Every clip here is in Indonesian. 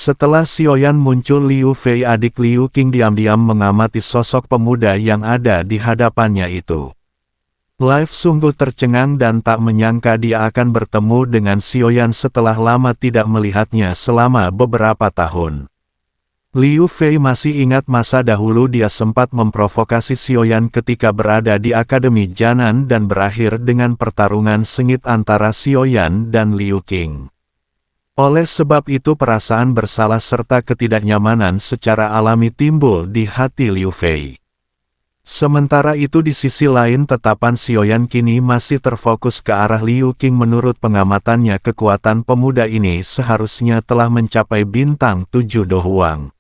Setelah Xiaoyan muncul, Liu Fei adik Liu Qing diam-diam mengamati sosok pemuda yang ada di hadapannya itu. Live sungguh tercengang dan tak menyangka dia akan bertemu dengan Xiaoyan setelah lama tidak melihatnya selama beberapa tahun. Liu Fei masih ingat masa dahulu dia sempat memprovokasi Xiaoyan ketika berada di Akademi Jianan dan berakhir dengan pertarungan sengit antara Xiaoyan dan Liu Qing. Oleh sebab itu perasaan bersalah serta ketidaknyamanan secara alami timbul di hati Liu Fei. Sementara itu di sisi lain tatapan Xiaoyan kini masih terfokus ke arah Liu Qing. Menurut pengamatannya kekuatan pemuda ini seharusnya telah mencapai bintang 7 dohuang.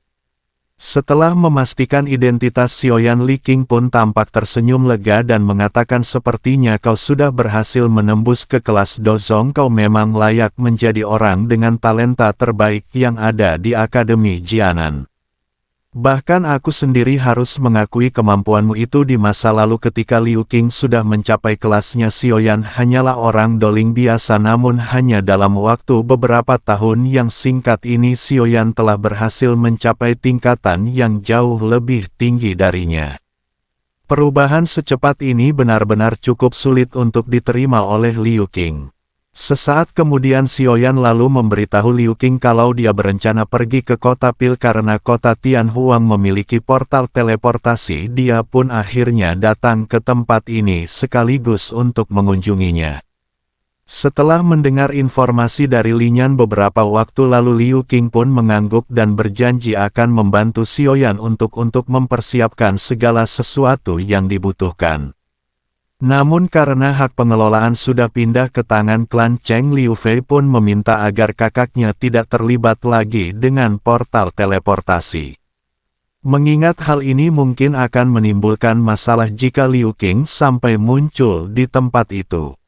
Setelah memastikan identitas Xiaoyan, Li Qing pun tampak tersenyum lega dan mengatakan, sepertinya kau sudah berhasil menembus ke kelas Dozong. Kau memang layak menjadi orang dengan talenta terbaik yang ada di Akademi Jianan. Bahkan aku sendiri harus mengakui kemampuanmu itu di masa lalu ketika Liu Qing sudah mencapai kelasnya. Xiaoyan hanyalah orang doling biasa, namun hanya dalam waktu beberapa tahun yang singkat ini Xiaoyan telah berhasil mencapai tingkatan yang jauh lebih tinggi darinya. Perubahan secepat ini benar-benar cukup sulit untuk diterima oleh Liu Qing. Sesaat kemudian Xiaoyan lalu memberitahu Liu Qing kalau dia berencana pergi ke kota Pil karena kota Tianhuang memiliki portal teleportasi. Dia pun akhirnya datang ke tempat ini sekaligus untuk mengunjunginya. Setelah mendengar informasi dari Linyan beberapa waktu lalu, Liu Qing pun mengangguk dan berjanji akan membantu Xiaoyan untuk mempersiapkan segala sesuatu yang dibutuhkan. Namun karena hak pengelolaan sudah pindah ke tangan klan Cheng, Liu Fei pun meminta agar kakaknya tidak terlibat lagi dengan portal teleportasi. Mengingat hal ini mungkin akan menimbulkan masalah jika Liu Qing sampai muncul di tempat itu.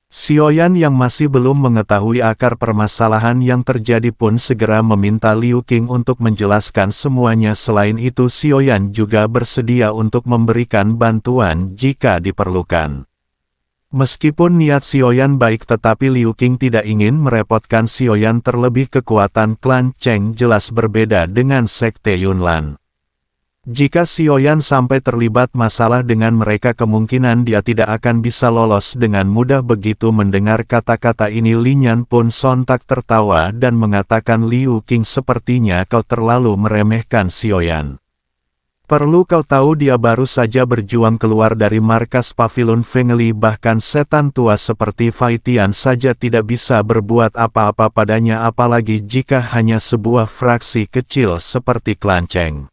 Xiaoyan yang masih belum mengetahui akar permasalahan yang terjadi pun segera meminta Liu Qing untuk menjelaskan semuanya. Selain itu Xiaoyan juga bersedia untuk memberikan bantuan jika diperlukan. Meskipun niat Xiaoyan baik, tetapi Liu Qing tidak ingin merepotkan Xiaoyan, terlebih kekuatan klan Cheng jelas berbeda dengan sekte Yunlan. Jika Xiaoyan sampai terlibat masalah dengan mereka, kemungkinan dia tidak akan bisa lolos dengan mudah. Begitu mendengar kata-kata ini, Linyan pun sontak tertawa dan mengatakan, Liu Qing, sepertinya kau terlalu meremehkan Xiaoyan. Perlu kau tahu, dia baru saja berjuang keluar dari markas Pavilion Fengli. Bahkan setan tua seperti Fai Tian saja tidak bisa berbuat apa-apa padanya, apalagi jika hanya sebuah fraksi kecil seperti klan Cheng.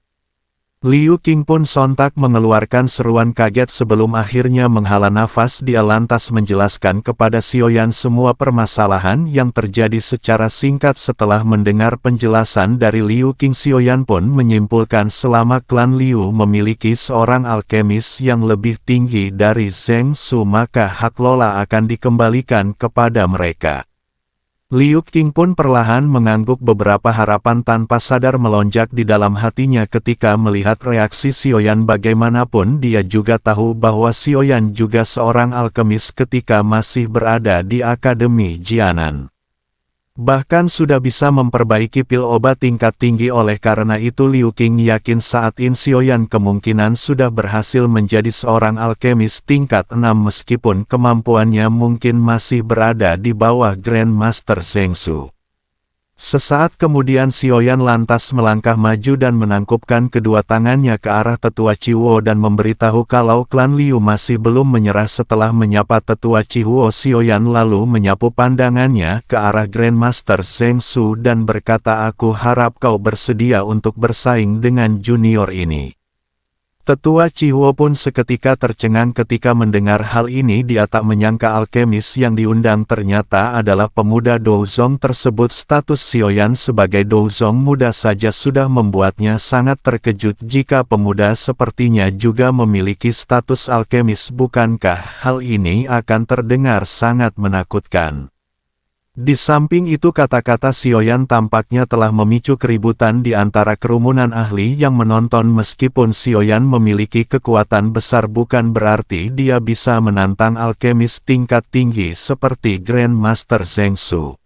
Liu Qing pun sontak mengeluarkan seruan kaget. Sebelum akhirnya menghela nafas, dia lantas menjelaskan kepada Xiaoyan semua permasalahan yang terjadi secara singkat. Setelah mendengar penjelasan dari Liu Qing, Xiaoyan pun menyimpulkan selama klan Liu memiliki seorang alkemis yang lebih tinggi dari Zheng Su, maka hak lola akan dikembalikan kepada mereka. Liu Qing pun perlahan mengangguk. Beberapa harapan tanpa sadar melonjak di dalam hatinya ketika melihat reaksi Xiaoyan. Bagaimanapun dia juga tahu bahwa Xiaoyan juga seorang alkemis ketika masih berada di Akademi Jianan. Bahkan sudah bisa memperbaiki pil obat tingkat tinggi. Oleh karena itu Liu Qing yakin saat ini Xiaoyan kemungkinan sudah berhasil menjadi seorang alkemis tingkat 6 meskipun kemampuannya mungkin masih berada di bawah Grandmaster Zheng Su. Sesaat kemudian Xiaoyan lantas melangkah maju dan menangkupkan kedua tangannya ke arah Tetua Cihuo dan memberitahu kalau klan Liu masih belum menyerah. Setelah menyapa Tetua Cihuo, Xiaoyan lalu menyapu pandangannya ke arah Grandmaster Zheng Su dan berkata, aku harap kau bersedia untuk bersaing dengan junior ini. Tetua Cihuo pun seketika tercengang ketika mendengar hal ini. Dia tak menyangka alkemis yang diundang ternyata adalah pemuda Douzong tersebut. Status Xiaoyan sebagai Douzong muda saja sudah membuatnya sangat terkejut. Jika pemuda sepertinya juga memiliki status alkemis, bukankah hal ini akan terdengar sangat menakutkan? Di samping itu kata-kata Xiaoyan tampaknya telah memicu keributan di antara kerumunan ahli yang menonton. Meskipun Xiaoyan memiliki kekuatan besar, bukan berarti dia bisa menantang alkemis tingkat tinggi seperti Grandmaster Zheng Su.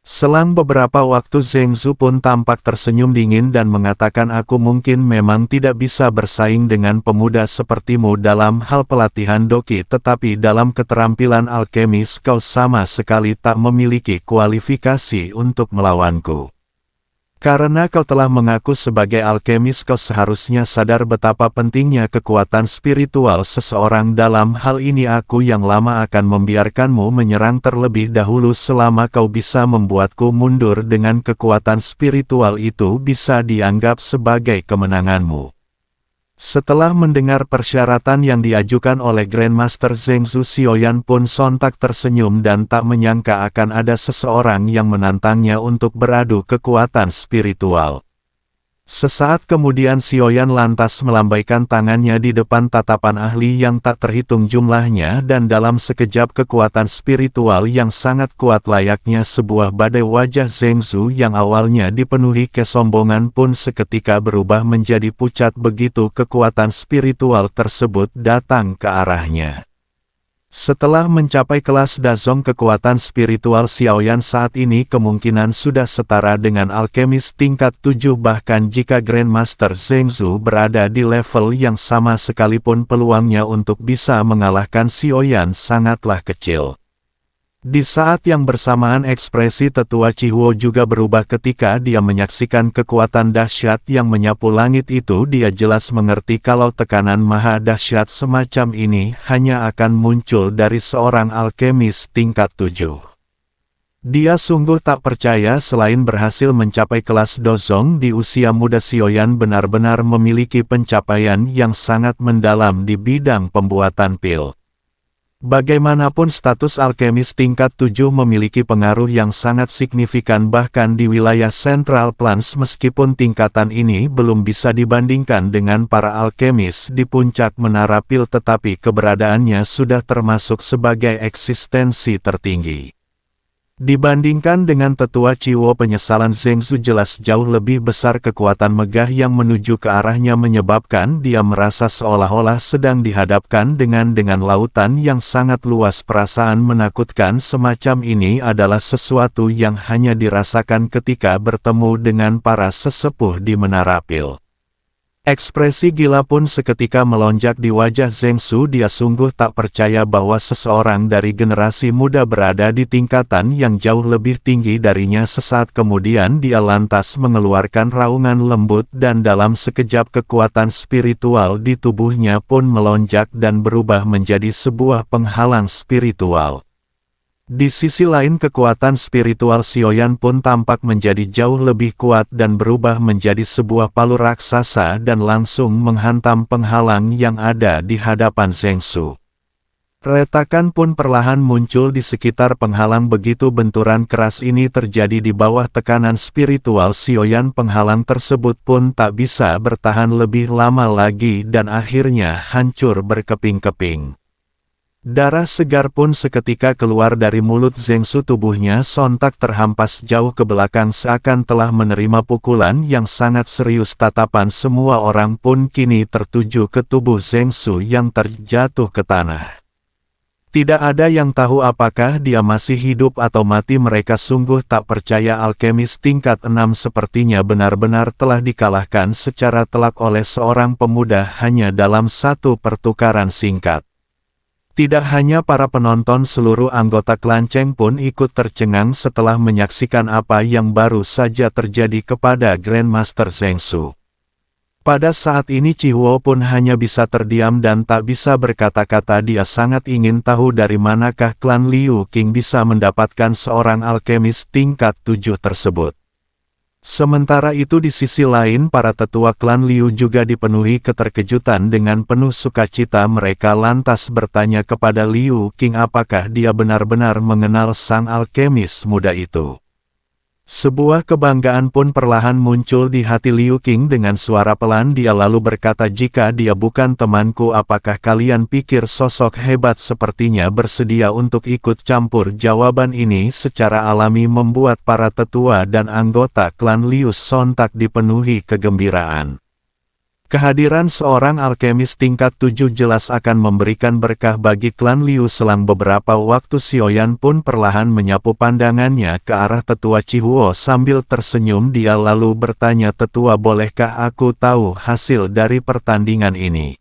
Selang beberapa waktu Zheng Zhu pun tampak tersenyum dingin dan mengatakan aku mungkin memang tidak bisa bersaing dengan pemuda sepertimu dalam hal pelatihan doki, tetapi dalam keterampilan alkemis kau sama sekali tak memiliki kualifikasi untuk melawanku. Karena kau telah mengaku sebagai alkemis, kau seharusnya sadar betapa pentingnya kekuatan spiritual seseorang. Dalam hal ini aku yang lama akan membiarkanmu menyerang terlebih dahulu selama kau bisa membuatku mundur dengan kekuatan spiritual itu bisa dianggap sebagai kemenanganmu. Setelah mendengar persyaratan yang diajukan oleh Grandmaster Zheng Zhu, Xiaoyan pun sontak tersenyum dan tak menyangka akan ada seseorang yang menantangnya untuk beradu kekuatan spiritual. Sesaat kemudian Xiaoyan lantas melambaikan tangannya di depan tatapan ahli yang tak terhitung jumlahnya, dan dalam sekejap kekuatan spiritual yang sangat kuat layaknya sebuah badai, wajah Zheng Zhu yang awalnya dipenuhi kesombongan pun seketika berubah menjadi pucat begitu kekuatan spiritual tersebut datang ke arahnya. Setelah mencapai kelas Dazong, kekuatan spiritual Xiaoyan saat ini kemungkinan sudah setara dengan alkemis tingkat 7, bahkan jika Grandmaster Zheng Zhu berada di level yang sama sekalipun peluangnya untuk bisa mengalahkan Xiaoyan sangatlah kecil. Di saat yang bersamaan ekspresi tetua Chihuo juga berubah ketika dia menyaksikan kekuatan dahsyat yang menyapu langit itu. Dia jelas mengerti kalau tekanan maha dahsyat semacam ini hanya akan muncul dari seorang alkemis tingkat 7. Dia sungguh tak percaya selain berhasil mencapai kelas Dozong di usia muda, Xiaoyan benar-benar memiliki pencapaian yang sangat mendalam di bidang pembuatan pil. Bagaimanapun status alkemis tingkat 7 memiliki pengaruh yang sangat signifikan bahkan di wilayah Central Plains, meskipun tingkatan ini belum bisa dibandingkan dengan para alkemis di puncak menara pil, tetapi keberadaannya sudah termasuk sebagai eksistensi tertinggi. Dibandingkan dengan tetua Chihuo, penyesalan Zheng Zhu jelas jauh lebih besar. Kekuatan megah yang menuju ke arahnya menyebabkan dia merasa seolah-olah sedang dihadapkan dengan lautan yang sangat luas. Perasaan menakutkan semacam ini adalah sesuatu yang hanya dirasakan ketika bertemu dengan para sesepuh di menara pil. Ekspresi gila pun seketika melonjak di wajah Zheng Zhu. Dia sungguh tak percaya bahwa seseorang dari generasi muda berada di tingkatan yang jauh lebih tinggi darinya. Sesaat kemudian dia lantas mengeluarkan raungan lembut dan dalam sekejap kekuatan spiritual di tubuhnya pun melonjak dan berubah menjadi sebuah penghalang spiritual. Di sisi lain, kekuatan spiritual Xiaoyan pun tampak menjadi jauh lebih kuat dan berubah menjadi sebuah palu raksasa dan langsung menghantam penghalang yang ada di hadapan Zheng Zhu. Retakan pun perlahan muncul di sekitar penghalang. Begitu benturan keras ini terjadi di bawah tekanan spiritual Xiaoyan, penghalang tersebut pun tak bisa bertahan lebih lama lagi dan akhirnya hancur berkeping-keping. Darah segar pun seketika keluar dari mulut Zheng Zhu. Tubuhnya sontak terhampas jauh ke belakang seakan telah menerima pukulan yang sangat serius. Tatapan semua orang pun kini tertuju ke tubuh Zheng Zhu yang terjatuh ke tanah. Tidak ada yang tahu apakah dia masih hidup atau mati. Mereka sungguh tak percaya alkemis tingkat 6 sepertinya benar-benar telah dikalahkan secara telak oleh seorang pemuda hanya dalam satu pertukaran singkat. Tidak hanya para penonton, seluruh anggota klan Cheng pun ikut tercengang setelah menyaksikan apa yang baru saja terjadi kepada Grandmaster Zheng Zhu. Pada saat ini Chihuo pun hanya bisa terdiam dan tak bisa berkata-kata. Dia sangat ingin tahu dari manakah klan Liu Qing bisa mendapatkan seorang alkemis tingkat 7 tersebut. Sementara itu di sisi lain, para tetua klan Liu juga dipenuhi keterkejutan. Dengan penuh sukacita mereka lantas bertanya kepada Liu Qing apakah dia benar-benar mengenal sang alkemis muda itu. Sebuah kebanggaan pun perlahan muncul di hati Liu Qing. Dengan suara pelan dia lalu berkata, jika dia bukan temanku, apakah kalian pikir sosok hebat sepertinya bersedia untuk ikut campur? Jawaban ini secara alami membuat para tetua dan anggota klan Liu sontak dipenuhi kegembiraan. Kehadiran seorang alkemis tingkat 7 jelas akan memberikan berkah bagi klan Liu. Selang beberapa waktu Xiaoyan pun perlahan menyapu pandangannya ke arah tetua Chihuo sambil tersenyum. Dia lalu bertanya, "Tetua, bolehkah aku tahu hasil dari pertandingan ini?"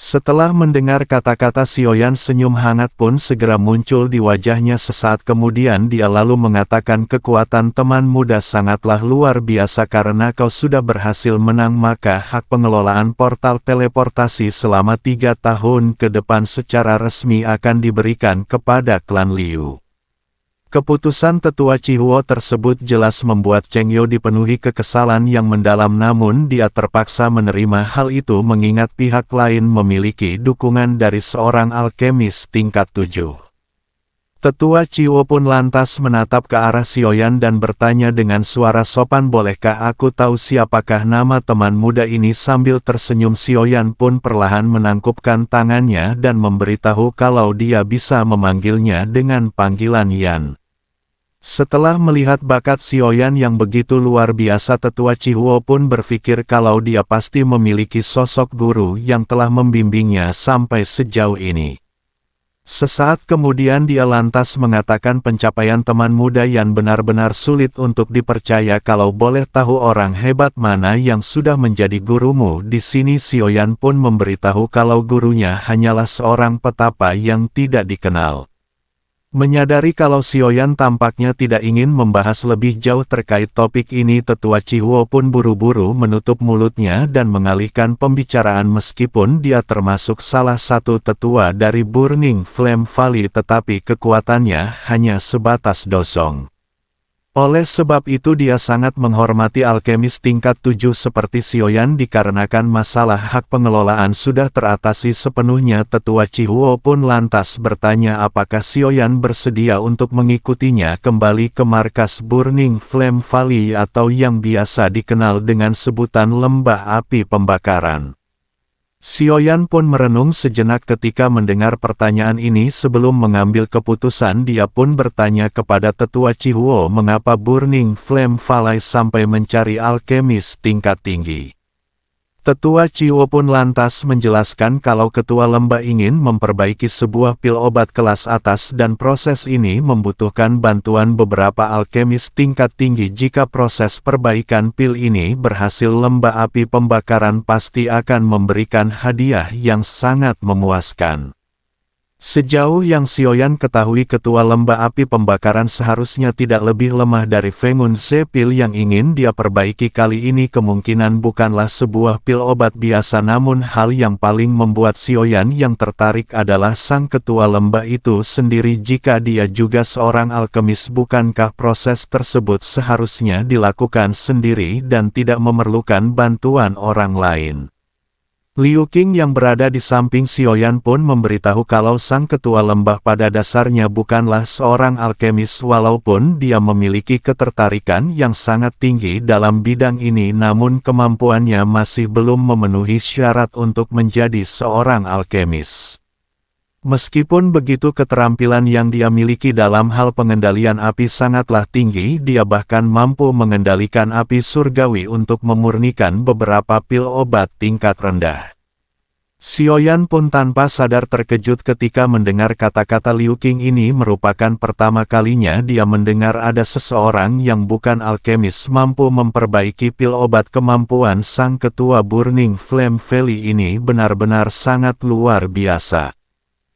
Setelah mendengar kata-kata Xiaoyan, senyum hangat pun segera muncul di wajahnya. Sesaat kemudian dia lalu mengatakan, "Kekuatan teman muda sangatlah luar biasa. Karena kau sudah berhasil menang, maka hak pengelolaan portal teleportasi selama 3 tahun ke depan secara resmi akan diberikan kepada klan Liu." Keputusan tetua Chihuo tersebut jelas membuat Cheng Yo dipenuhi kekesalan yang mendalam, namun dia terpaksa menerima hal itu mengingat pihak lain memiliki dukungan dari seorang alkemis tingkat 7. Tetua Chihuo pun lantas menatap ke arah Xiaoyan dan bertanya dengan suara sopan, "Bolehkah aku tahu siapakah nama teman muda ini?" Sambil tersenyum, Xiaoyan pun perlahan menangkupkan tangannya dan memberitahu kalau dia bisa memanggilnya dengan panggilan Yan. Setelah melihat bakat Xiaoyan yang begitu luar biasa, tetua Chihuo pun berpikir kalau dia pasti memiliki sosok guru yang telah membimbingnya sampai sejauh ini. Sesaat kemudian dia lantas mengatakan, "Pencapaian teman muda Yan benar-benar sulit untuk dipercaya. Kalau boleh tahu orang hebat mana yang sudah menjadi gurumu di sini?" Xiaoyan pun memberitahu kalau gurunya hanyalah seorang petapa yang tidak dikenal. Menyadari kalau Xiaoyan tampaknya tidak ingin membahas lebih jauh terkait topik ini, tetua Chihuo pun buru-buru menutup mulutnya dan mengalihkan pembicaraan. Meskipun dia termasuk salah satu tetua dari Burning Flame Valley, tetapi kekuatannya hanya sebatas dosong. Oleh sebab itu dia sangat menghormati alkemis tingkat 7 seperti Xiaoyan. Dikarenakan masalah hak pengelolaan sudah teratasi sepenuhnya, tetua Chihuo pun lantas bertanya apakah Xiaoyan bersedia untuk mengikutinya kembali ke markas Burning Flame Valley atau yang biasa dikenal dengan sebutan Lembah Api Pembakaran. Xiaoyan pun merenung sejenak ketika mendengar pertanyaan ini. Sebelum mengambil keputusan, dia pun bertanya kepada tetua Chihuo mengapa Burning Flame Valley sampai mencari alkemis tingkat tinggi. Tetua Chihuo pun lantas menjelaskan kalau ketua lembah ingin memperbaiki sebuah pil obat kelas atas dan proses ini membutuhkan bantuan beberapa alkemis tingkat tinggi. Jika proses perbaikan pil ini berhasil, lembah api pembakaran pasti akan memberikan hadiah yang sangat memuaskan. Sejauh yang Xiaoyan ketahui, ketua lembah api pembakaran seharusnya tidak lebih lemah dari Fengun Ze. Pil yang ingin dia perbaiki kali ini kemungkinan bukanlah sebuah pil obat biasa, namun hal yang paling membuat Xiaoyan yang tertarik adalah sang ketua lembah itu sendiri. Jika dia juga seorang alkemis, bukankah proses tersebut seharusnya dilakukan sendiri dan tidak memerlukan bantuan orang lain? Liu Qing yang berada di samping Xiaoyan pun memberitahu kalau sang ketua lembah pada dasarnya bukanlah seorang alkemis. Walaupun dia memiliki ketertarikan yang sangat tinggi dalam bidang ini, namun kemampuannya masih belum memenuhi syarat untuk menjadi seorang alkemis. Meskipun begitu, keterampilan yang dia miliki dalam hal pengendalian api sangatlah tinggi. Dia bahkan mampu mengendalikan api surgawi untuk memurnikan beberapa pil obat tingkat rendah. Xiaoyan pun tanpa sadar terkejut ketika mendengar kata-kata Liu Qing ini. Merupakan pertama kalinya dia mendengar ada seseorang yang bukan alkemis mampu memperbaiki pil obat. Kemampuan sang ketua Burning Flame Valley ini benar-benar sangat luar biasa.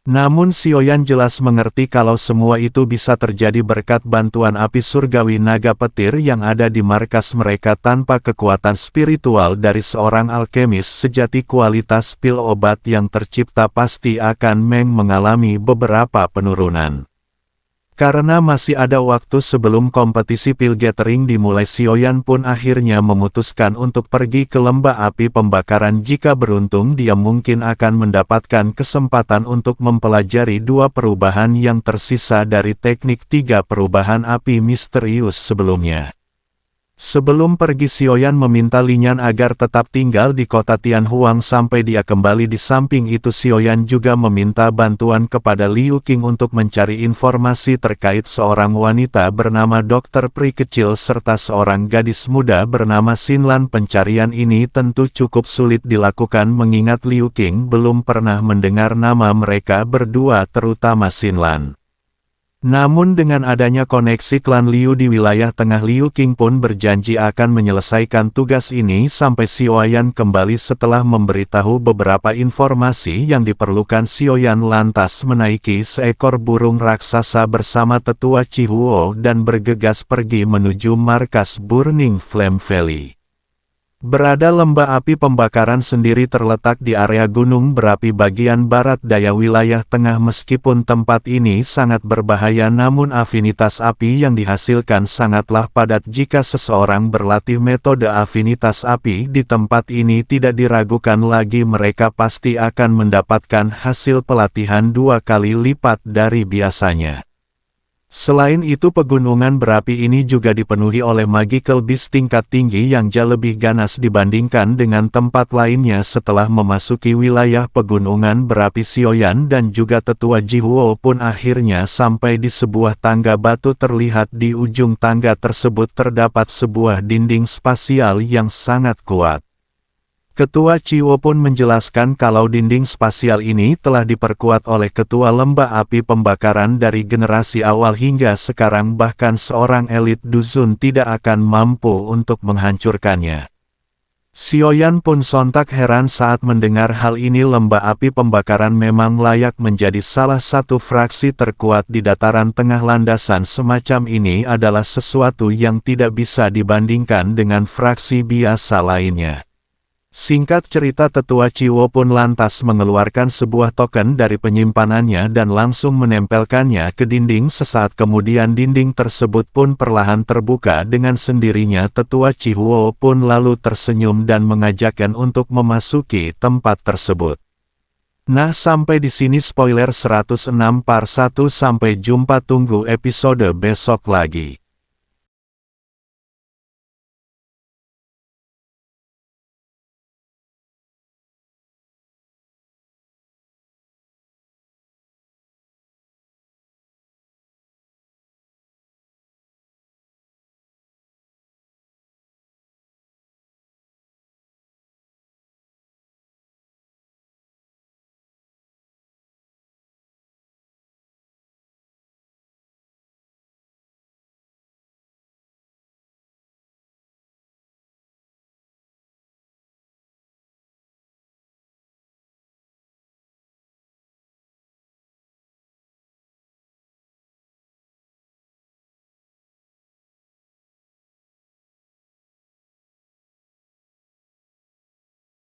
Namun Xiaoyan jelas mengerti kalau semua itu bisa terjadi berkat bantuan api surgawi naga petir yang ada di markas mereka. Tanpa kekuatan spiritual dari seorang alkemis sejati, kualitas pil obat yang tercipta pasti akan mengalami beberapa penurunan. Karena masih ada waktu sebelum kompetisi pil gathering dimulai, Xiaoyan pun akhirnya memutuskan untuk pergi ke lembah api pembakaran. Jika beruntung, dia mungkin akan mendapatkan kesempatan untuk mempelajari 2 perubahan yang tersisa dari teknik 3 perubahan api misterius sebelumnya. Sebelum pergi Xiaoyan meminta Linyan agar tetap tinggal di kota Tianhuang sampai dia kembali. Di samping itu Xiaoyan juga meminta bantuan kepada Liu Qing untuk mencari informasi terkait seorang wanita bernama Dokter Pri kecil serta seorang gadis muda bernama Xinlan. Pencarian ini tentu cukup sulit dilakukan mengingat Liu Qing belum pernah mendengar nama mereka berdua terutama Xinlan. Namun dengan adanya koneksi klan Liu di wilayah tengah, Liu Qing pun berjanji akan menyelesaikan tugas ini sampai Xiaoyan kembali. Setelah memberitahu beberapa informasi yang diperlukan, Xiaoyan lantas menaiki seekor burung raksasa bersama tetua Chihuo dan bergegas pergi menuju markas Burning Flame Valley. Berada lembah api pembakaran sendiri terletak di area gunung berapi bagian barat daya wilayah tengah. Meskipun tempat ini sangat berbahaya, namun afinitas api yang dihasilkan sangatlah padat. Jika seseorang berlatih metode afinitas api di tempat ini, tidak diragukan lagi mereka pasti akan mendapatkan hasil pelatihan 2 kali lipat dari biasanya. Selain itu, pegunungan berapi ini juga dipenuhi oleh magical beast tingkat tinggi yang jauh lebih ganas dibandingkan dengan tempat lainnya. Setelah memasuki wilayah pegunungan berapi, Xiaoyan dan juga tetua Jihuo pun akhirnya sampai di sebuah tangga batu. Terlihat di ujung tangga tersebut terdapat sebuah dinding spasial yang sangat kuat. Ketua Chihuo pun menjelaskan kalau dinding spasial ini telah diperkuat oleh ketua lembah api pembakaran dari generasi awal hingga sekarang, bahkan seorang elit dusun tidak akan mampu untuk menghancurkannya. Xiaoyan pun sontak heran saat mendengar hal ini. Lembah api pembakaran memang layak menjadi salah satu fraksi terkuat di dataran tengah. Landasan semacam ini adalah sesuatu yang tidak bisa dibandingkan dengan fraksi biasa lainnya. Singkat cerita, tetua Chihuo pun lantas mengeluarkan sebuah token dari penyimpanannya dan langsung menempelkannya ke dinding. Sesaat kemudian dinding tersebut pun perlahan terbuka dengan sendirinya. Tetua Chihuo pun lalu tersenyum dan mengajakkan untuk memasuki tempat tersebut. Nah, sampai di sini spoiler 106 part 1. Sampai jumpa, tunggu episode besok lagi.